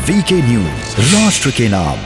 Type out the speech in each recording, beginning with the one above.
VK news, राष्ट्र के नाम।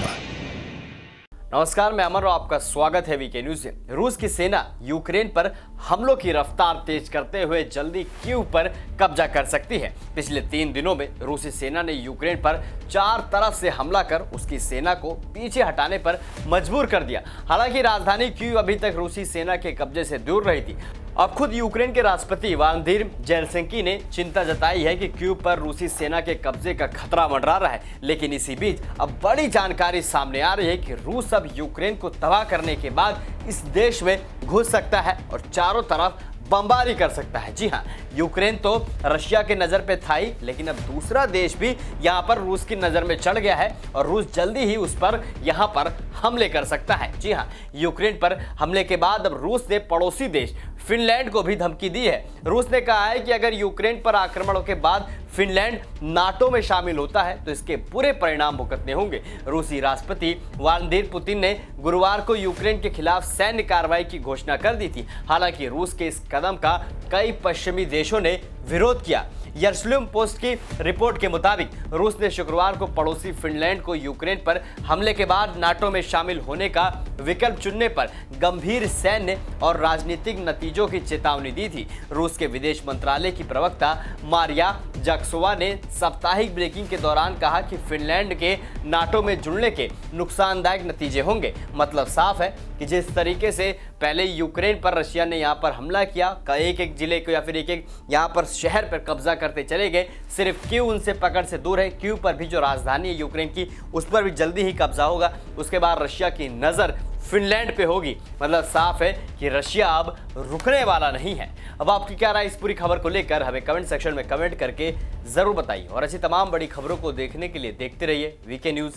नमस्कार, मैं अमर और आपका स्वागत है वीके न्यूज में। रूस की सेना यूक्रेन पर हमलों की रफ्तार तेज करते हुए जल्दी कीव पर कब्जा कर सकती है। पिछले 3 दिनों में रूसी सेना ने यूक्रेन पर 4 तरफ से हमला कर उसकी सेना को पीछे हटाने पर मजबूर कर दिया। हालांकि राजधानी कीव अभी तक रूसी सेना के कब्जे से दूर रही थी। अब खुद यूक्रेन के राष्ट्रपति व्लादिमीर जेलेंस्की ने चिंता जताई है कि कीव पर रूसी सेना के कब्जे का खतरा मंडरा रहा है। लेकिन इसी बीच अब बड़ी जानकारी सामने आ रही है कि रूस अब यूक्रेन को तबाह करने के बाद इस देश में घुस सकता है और चारों तरफ बमबारी कर सकता है। जी हाँ, यूक्रेन तो रशिया के नज़र पे था ही, लेकिन अब दूसरा देश भी यहाँ पर रूस की नज़र में चढ़ गया है और रूस जल्दी ही उस पर यहाँ पर हमले कर सकता है। जी हाँ, यूक्रेन पर हमले के बाद अब रूस ने पड़ोसी देश फिनलैंड को भी धमकी दी है। रूस ने कहा है कि अगर यूक्रेन पर आक्रमणों के बाद फिनलैंड नाटो में शामिल होता है तो इसके बुरे परिणाम भुगतने होंगे। रूसी राष्ट्रपति व्लादिमीर पुतिन ने गुरुवार को यूक्रेन के खिलाफ सैन्य कार्रवाई की घोषणा कर दी थी। हालांकि रूस के इस कदम का कई पश्चिमी देशों ने विरोध किया। यरूशलेम पोस्ट की रिपोर्ट के मुताबिक रूस ने शुक्रवार को पड़ोसी फिनलैंड को यूक्रेन पर हमले के बाद नाटो में शामिल होने का विकल्प चुनने पर गंभीर सैन्य और राजनीतिक नतीजों की चेतावनी दी थी। रूस के विदेश मंत्रालय की प्रवक्ता मारिया जाक्सोवा ने साप्ताहिक ब्रेकिंग के दौरान कहा कि फिनलैंड के नाटो में जुड़ने के नुकसानदायक नतीजे होंगे। मतलब साफ है कि जिस तरीके से पहले यूक्रेन पर रशिया ने यहाँ पर हमला किया, एक जिले को या फिर एक यहाँ पर शहर पर कब्जा करते चले गए, सिर्फ कीव उनसे पकड़ से दूर है। कीव पर भी जो राजधानी है यूक्रेन की, उस पर भी जल्दी ही कब्जा होगा। उसके बाद रशिया की नज़र फिनलैंड पे होगी। मतलब साफ है कि रशिया अब रुकने वाला नहीं है। अब आपकी क्या राय इस पूरी खबर को लेकर हमें कमेंट सेक्शन में कमेंट करके जरूर बताइए और ऐसी तमाम बड़ी खबरों को देखने के लिए देखते रहिए वीके न्यूज,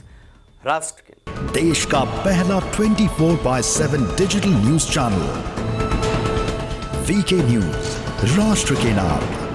राष्ट्र के। देश का पहला 24/7 digital news channel VK news, राष्ट्र के नाम।